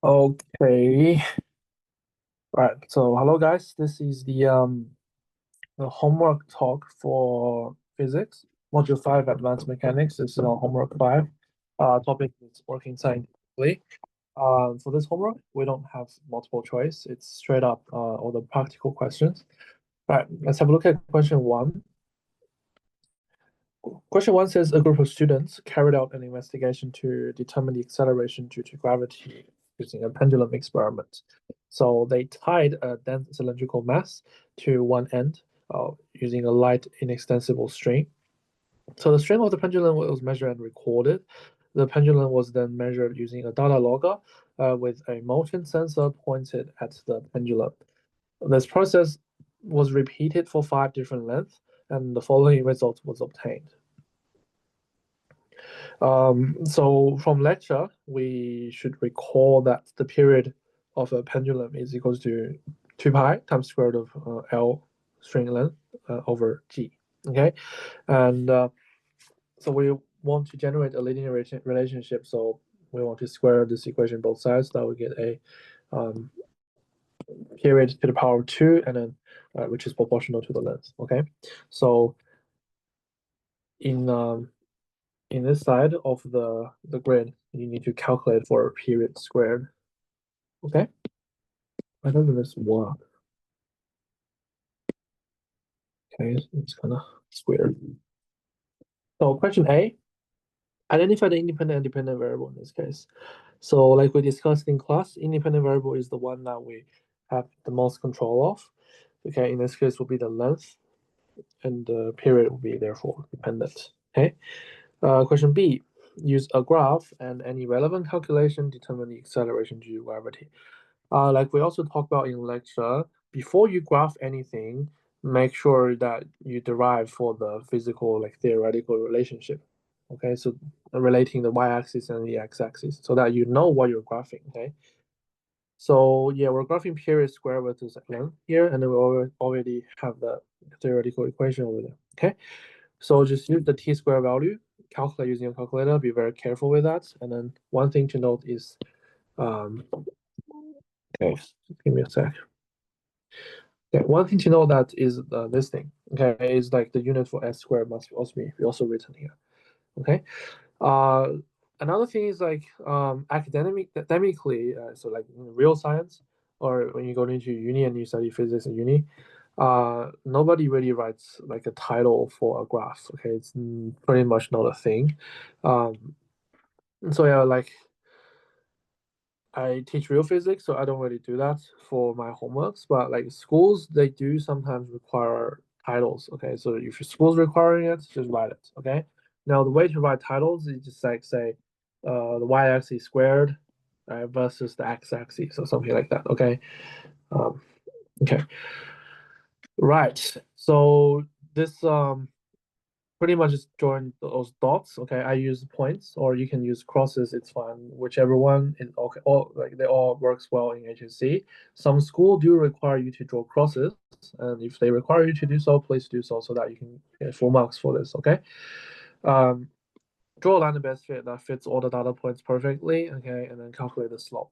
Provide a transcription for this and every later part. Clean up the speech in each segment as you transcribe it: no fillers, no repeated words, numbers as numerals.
Okay. Right. So hello guys. This is the homework talk for physics, module 5 advanced mechanics. This is our homework 5. Topic is working scientifically. For this homework, we don't have multiple choice. It's straight up all the practical questions. Right, let's have a look at question 1. Question 1 says a group of students carried out an investigation to determine the acceleration due to gravity using a pendulum experiment. So they tied a dense cylindrical mass to one end using a light, inextensible string. So the string of the pendulum was measured and recorded. The pendulum was then measured using a data logger with a motion sensor pointed at the pendulum. This process was repeated for 5 different lengths, and the following result was obtained. So from lecture, we should recall that the period of a pendulum is equals to 2 pi times square root of L string length over G. Okay, and so we want to generate a linear relationship. So we want to square this equation both sides. That we get a period to the power of 2, and then which is proportional to the length. Okay, so in this side of the grid, you need to calculate for a period squared. Okay, why doesn't this work? Okay, it's kind of weird. So question A, identify the independent and dependent variable in this case. So like we discussed in class, independent variable is the one that we have the most control of. Okay, in this case will be the length, and the period will be therefore dependent. Okay. Question B, use a graph and any relevant calculation determine the acceleration due to gravity. Like we also talked about in lecture, before you graph anything, make sure that you derive for the physical, like theoretical relationship. Okay, so relating the y-axis and the x-axis, so that you know what you're graphing. Okay, so yeah, we're graphing period square versus length here, and then we already have the theoretical equation over there. Okay, so just use the t-square value, calculate using a calculator. Be very careful with that. And then one thing to note is, okay, give me a sec. Okay, one thing to know that is this thing. Okay, is like the unit for s squared must also be written here. Okay, uh, another thing is like academically, so like in real science or when you go into uni and you study physics in uni, nobody really writes like a title for a graph. Okay, it's pretty much not a thing. So yeah, like I teach real physics, so I don't really do that for my homeworks. But like schools, they do sometimes require titles. Okay, so if your school's requiring it, just write it. Okay. Now the way to write titles is just like say, the y-axis squared, versus the x-axis or something like that. Okay. Um, okay. Right. So this pretty much just join those dots. Okay, I use points, or you can use crosses. It's fine, whichever one. Is okay, all like they all works well in HSC. Some school do require you to draw crosses, and if they require you to do so, please do so so that you can get full marks for this. Okay. Um, draw a line of best fit that fits all the data points perfectly. Okay, and then calculate the slope.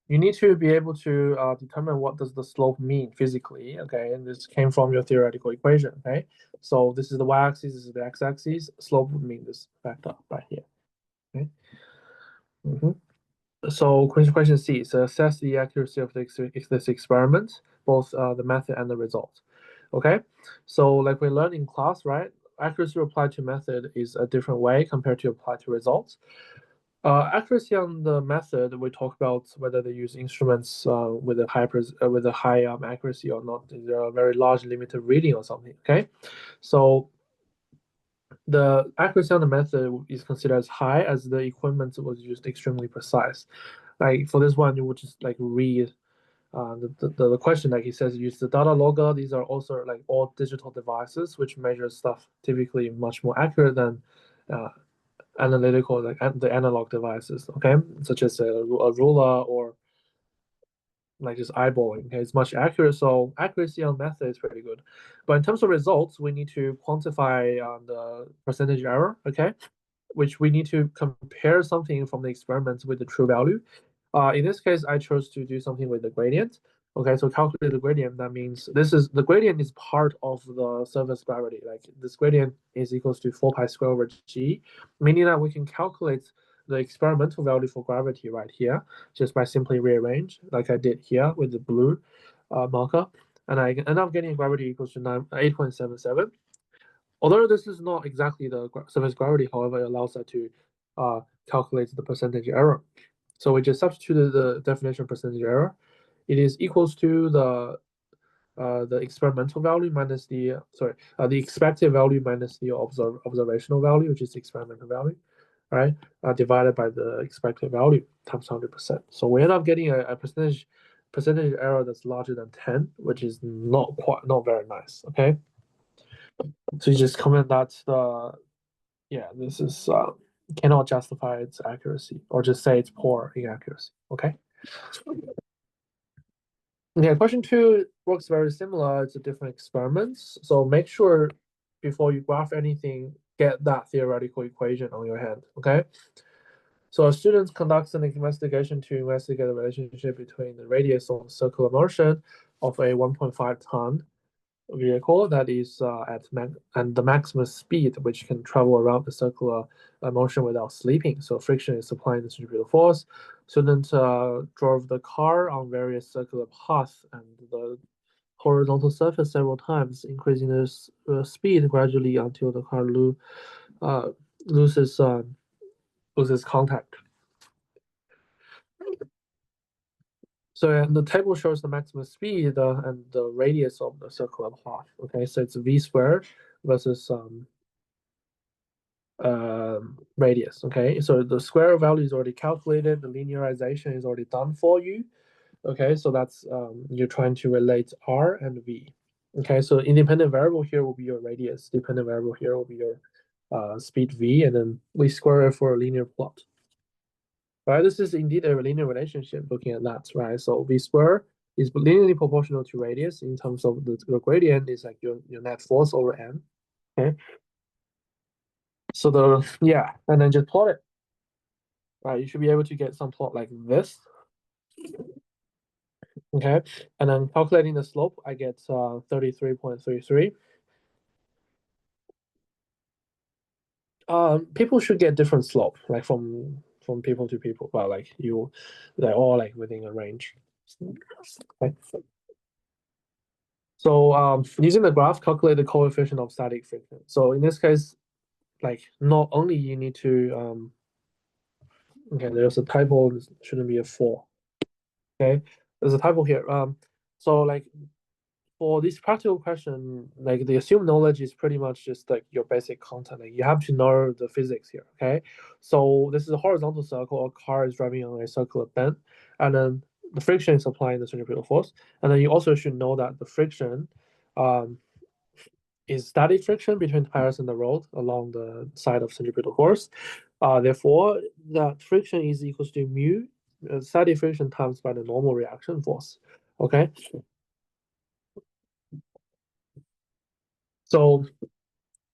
You need to be able to determine what does the slope mean physically. Okay, and this came from your theoretical equation. Okay, so this is the y-axis, this is the x-axis. Slope would mean this vector right here. Okay. So question C. So assess the accuracy of this experiment, both the method and the result. Okay, so like we learned in class, right? Accuracy applied to method is a different way compared to applied to results. Accuracy on the method, we talk about whether they use instruments with a high accuracy or not. Is there a very large limited reading or something? Okay, so the accuracy on the method is considered as high as the equipment was used extremely precise. Like for this one, you would just like read the question, like he says, use the data logger. These are also like all digital devices which measure stuff typically much more accurate than uh, analytical, like the analog devices, okay, such as a ruler or like just eyeballing. Okay, it's much accurate. So accuracy on method is pretty good, but in terms of results, we need to quantify the percentage error. Okay, which we need to compare something from the experiment with the true value. In this case, I chose to do something with the gradient. Okay, so calculate the gradient. That means the gradient is part of the surface gravity. Like this gradient is equals to 4 pi square over g, meaning that we can calculate the experimental value for gravity right here just by simply rearrange, like I did here with the blue marker, and I end up getting gravity equals to 8.77. Although this is not exactly the surface gravity, however, it allows us to calculate the percentage error. So we just substituted the definition of percentage error. It is equals to the experimental value minus the expected value minus the observational value, which is the experimental value, right? Divided by the expected value times 100%. So we end up getting a percentage error that's larger than 10, which is not very nice. Okay, so you just comment that this is cannot justify its accuracy, or just say it's poor in accuracy. Okay. Okay, question 2 works very similar. It's a different experiments. So make sure before you graph anything, get that theoretical equation on your hand. Okay. So a student conducts an investigation to investigate the relationship between the radius of circular motion of a 1.5 ton vehicle that is and the maximum speed which can travel around the circular motion without sleeping. So friction is supplying the centripetal force. Student drove the car on various circular paths and the horizontal surface several times, increasing the speed gradually until the car loses contact. So the table shows the maximum speed and the radius of the circular path. Okay, so it's v squared versus radius. Okay, so the square value is already calculated. The linearization is already done for you. Okay, so that's you're trying to relate r and v. Okay, so independent variable here will be your radius. Dependent variable here will be your speed v, and then we square it for a linear plot. Right, this is indeed a linear relationship looking at that, right? So v square is linearly proportional to radius in terms of the gradient is like your net force over m. Okay. So and then just plot it. Right, you should be able to get some plot like this. Okay, and then calculating the slope, I get 33.33. People should get different slope, like from people to people, but like they're all like within a range. Okay. So using the graph, calculate the coefficient of static friction. So in this case, like not only you need to okay, there's a typo, this shouldn't be a 4. Okay, there's a typo here. So like for this practical question, like the assumed knowledge is pretty much just like your basic content. Like you have to know the physics here. Okay, so this is a horizontal circle. A car is driving on a circular bend, and then the friction is applying the centripetal force. And then you also should know that the friction is static friction between tires and the road along the side of centripetal force. Therefore, that friction is equals to mu static friction times by the normal reaction force. Okay. So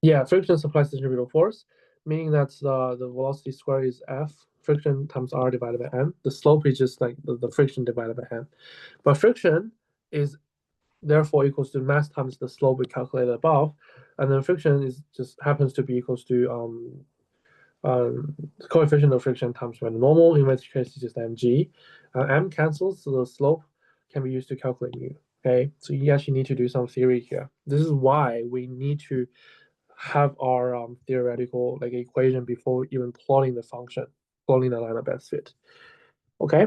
yeah, friction supplies the centripetal force, meaning that the velocity square is F friction times R divided by M. The slope is just like the friction divided by M. But friction is therefore equals to mass times the slope we calculated above. And then friction is just happens to be equals to coefficient of friction times by the normal, in which case it's just mg. M cancels, so the slope can be used to calculate mu. Okay, so you actually need to do some theory here. This is why we need to have our theoretical like equation before even plotting the function, plotting the line of best fit. Okay.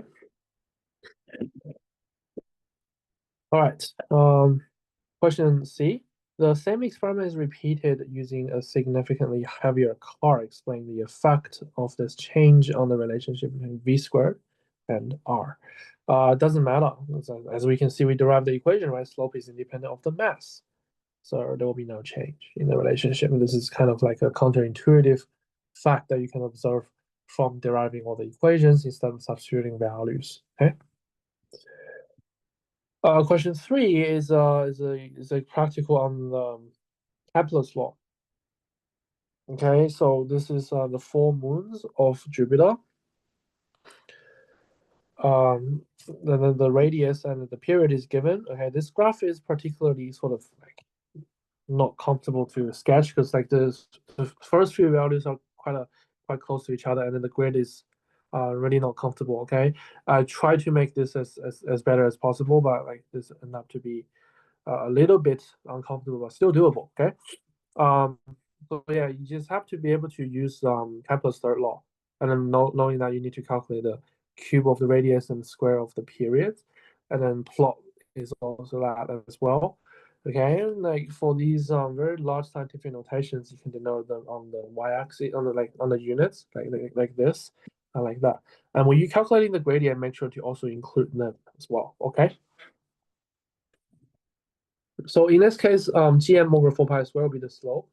All right. Question C. The same experiment is repeated using a significantly heavier car. Explain the effect of this change on the relationship between v squared and r. It doesn't matter. As we can see, we derive the equation, right? Slope is independent of the mass. So there will be no change in the relationship. And this is kind of like a counterintuitive fact that you can observe from deriving all the equations instead of substituting values. Okay. Question 3 is a practical on Kepler's law. Okay, so this is the 4 moons of Jupiter. the radius and the period is given. Okay, this graph is particularly sort of like not comfortable to sketch because like the first few values are quite close to each other, and then the grid is really not comfortable. Okay, I try to make this as better as possible, but like this end up to be a little bit uncomfortable, but still doable. Okay, um, so yeah, you just have to be able to use Kepler's third law, and then knowing that you need to calculate the cube of the radius and square of the period, and then plot is also that as well. Okay, and like for these very large scientific notations, you can denote them on the y-axis, on the on the units, like this, and like that. And when you're calculating the gradient, make sure to also include them as well. Okay. So in this case, gm over 4 pi squared will be the slope.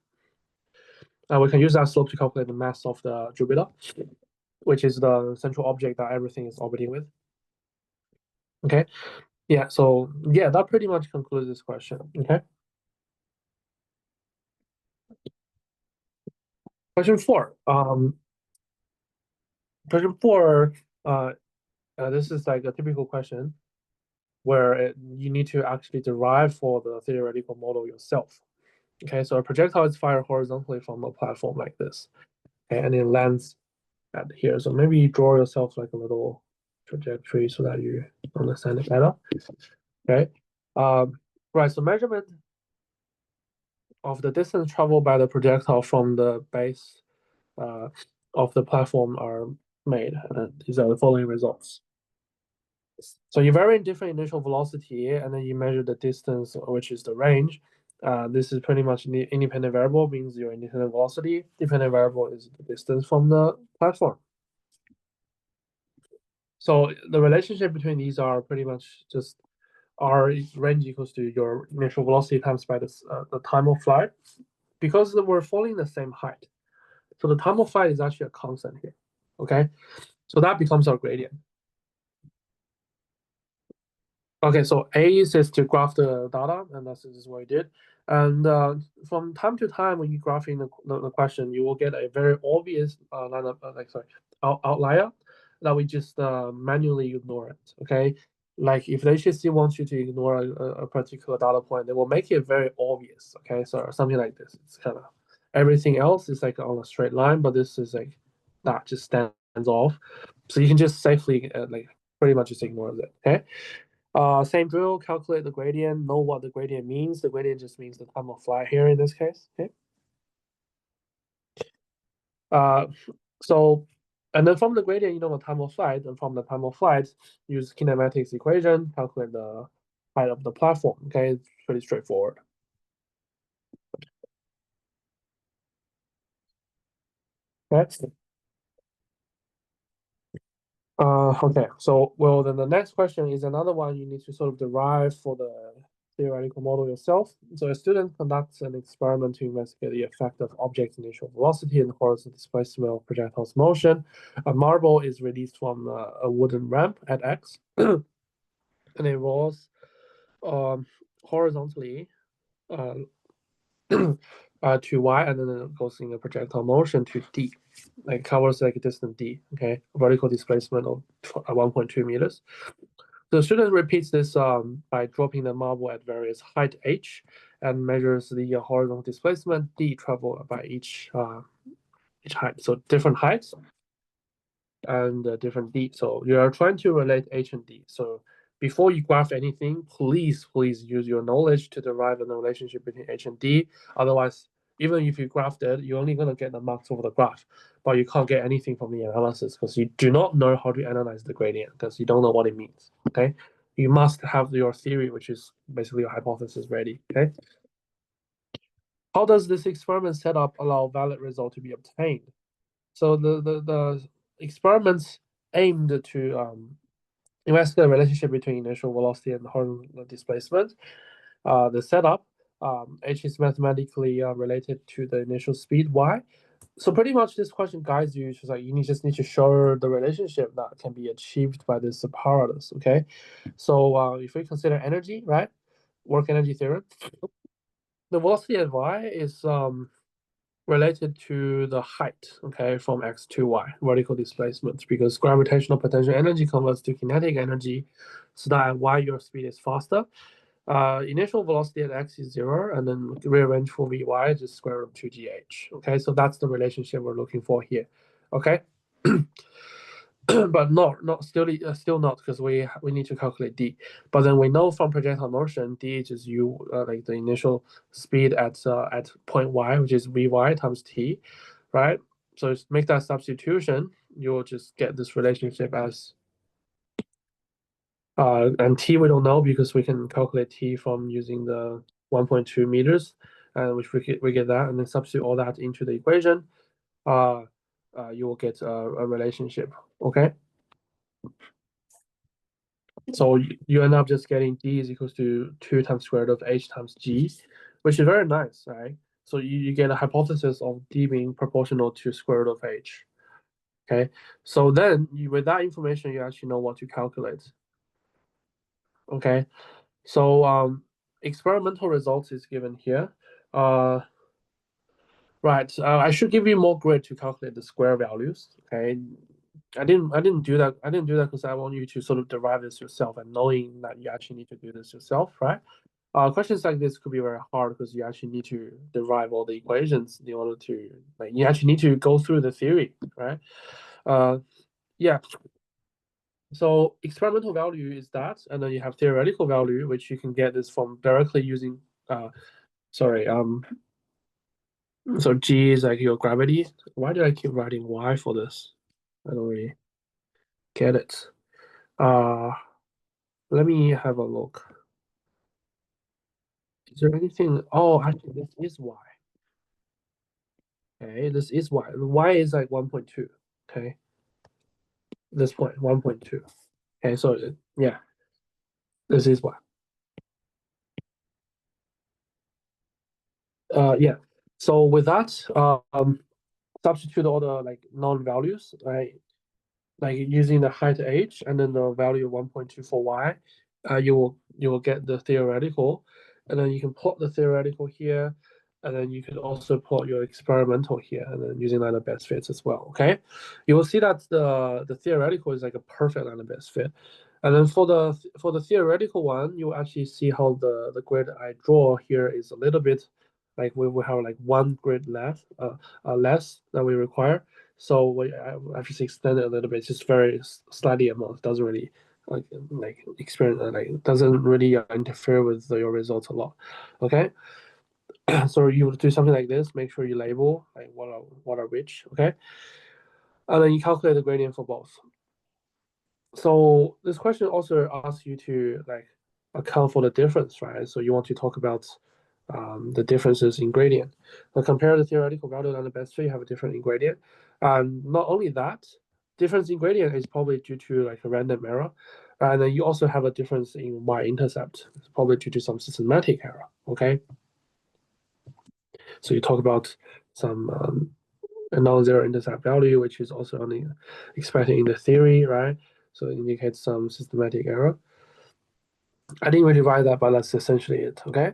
We can use that slope to calculate the mass of the Jupiter, which is the central object that everything is orbiting with. Okay. Yeah. So yeah, that pretty much concludes this question. Okay. Question 4. Question 4. This is like a typical question where you need to actually derive for the theoretical model yourself. Okay. So a projectile is fired horizontally from a platform like this, okay, and it lands at here. So maybe you draw yourself like a little trajectory so that you understand it better. Okay. Right. So measurement of the distance traveled by the projectile from the base of the platform are made. And these are the following results. So you vary in different initial velocity, and then you measure the distance, which is the range. This is pretty much the independent variable, means your independent velocity. Dependent variable is the distance from the platform. So the relationship between these are pretty much just r range equals to your initial velocity times by the time of flight, because we're falling the same height. So the time of flight is actually a constant here. Okay, so that becomes our gradient. Okay, so A is to graph the data, and this is what we did. And from time to time, when you graphing the question, you will get a very obvious line of outlier that we just manually ignore it. Okay, like if the HSC wants you to ignore a particular data point, they will make it very obvious. Okay, so something like this. It's kind of everything else is like on a straight line, but this is like that just stands off. So you can just safely like pretty much just ignore it. Okay. Same drill, calculate the gradient, know what the gradient means. The gradient just means the time of flight here in this case. Okay. Uh, so, and then from the gradient, you know the time of flight, and from the time of flight, use kinematics equation, calculate the height of the platform. Okay, it's pretty straightforward. Okay. Okay, so well, then the next question is another one you need to sort of derive for the theoretical model yourself. So a student conducts an experiment to investigate the effect of object's initial velocity and horizontal displacement of projectile's motion. A marble is released from a wooden ramp at X, and it rolls horizontally uh, to Y, and then it goes in a projectile motion to D. Like covers like a distance D. Okay, vertical displacement of 1.2 meters. The student repeats this by dropping the marble at various height h, and measures the horizontal displacement d traveled by each height. So different heights and different d. So you are trying to relate h and d. So before you graph anything, please use your knowledge to derive the relationship between h and d. Otherwise, even if you graphed it, you're only going to get the marks over the graph, but you can't get anything from the analysis because you do not know how to analyze the gradient because you don't know what it means. Okay, you must have your theory, which is basically your hypothesis, ready. Okay. How does this experiment setup allow valid result to be obtained? So the experiments aimed to investigate the relationship between initial velocity and horizontal displacement. The setup, h is mathematically related to the initial speed y. So pretty much this question guides you to like you just need to show the relationship that can be achieved by this apparatus. Okay, so if we consider energy, right, work energy theorem, the velocity at y is related to the height, okay, from x to y, vertical displacement, because gravitational potential energy converts to kinetic energy, so that at y your speed is faster. Initial velocity at x is 0, and then rearrange for vy is just square root of 2gh. Okay, so that's the relationship we're looking for here. Okay. But still not, because we need to calculate d. But then we know from projectile motion, d is u, like the initial speed at point y, which is vy times t, right? So just make that substitution, you'll just get this relationship as and t we don't know because we can calculate t from using the 1.2 meters, which we get that, and then substitute all that into the equation. You will get a relationship. Okay. So you end up just getting d is equals to 2 times square root of h times g, which is very nice, right? So you get a hypothesis of d being proportional to square root of h. Okay, so then with that information, you actually know what to calculate. Okay, so experimental results is given here. Right, I should give you more grid to calculate the square values. Okay, I didn't do that. I didn't do that because I want you to sort of derive this yourself, and knowing that you actually need to do this yourself, right? Questions like this could be very hard because you actually need to derive all the equations in order to, like, you actually need to go through the theory, right? Yeah. So experimental value is that, and then you have theoretical value, which you can get this from directly using, sorry, so G is like your gravity. Why did I keep writing Y for this? I don't really get it. Let me have a look. Is there anything? Oh, actually, this is Y. Okay, this is Y. Y is like 1.2. Okay, this point 1.2. Okay, so yeah, this is Y. Yeah. So with that, substitute all the like non-values, right? Like using the height h and then the value of 1.24y, you will get the theoretical, and then you can plot the theoretical here, and then you can also plot your experimental here, and then using line of best fits as well. Okay, you will see that the theoretical is like a perfect line of best fit, and then for the theoretical one, you will actually see how the grid I draw here is a little bit like we will have like one grid less than we require. So I just extend it a little bit. It's just very slightly amount. Doesn't really like experience like doesn't really interfere with your results a lot. Okay. So you do something like this. Make sure you label like what are which. Okay. And then you calculate the gradient for both. So this question also asks you to like account for the difference, right? So you want to talk about the differences in gradient. So compare the theoretical value and the best fit, you have a different ingredient. And not only that, difference in gradient is probably due to like a random error. And then you also have a difference in y-intercept. It's probably due to some systematic error, okay? So you talk about some a non-zero intercept value, which is also only expected in the theory, right? So it indicates some systematic error. I didn't really write that, but that's essentially it, okay?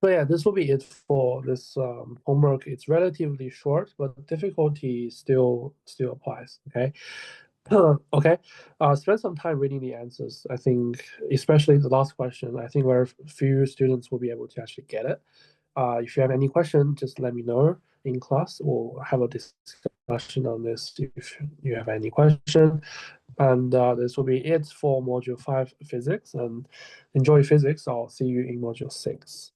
So yeah, this will be it for this homework. It's relatively short, but difficulty still applies. Okay, okay. Spend some time reading the answers. I think, especially the last question, I think very few students will be able to actually get it. If you have any question, just let me know in class. We'll have a discussion on this if you have any question. And this will be it for Module 5 Physics. And enjoy physics. I'll see you in Module 6.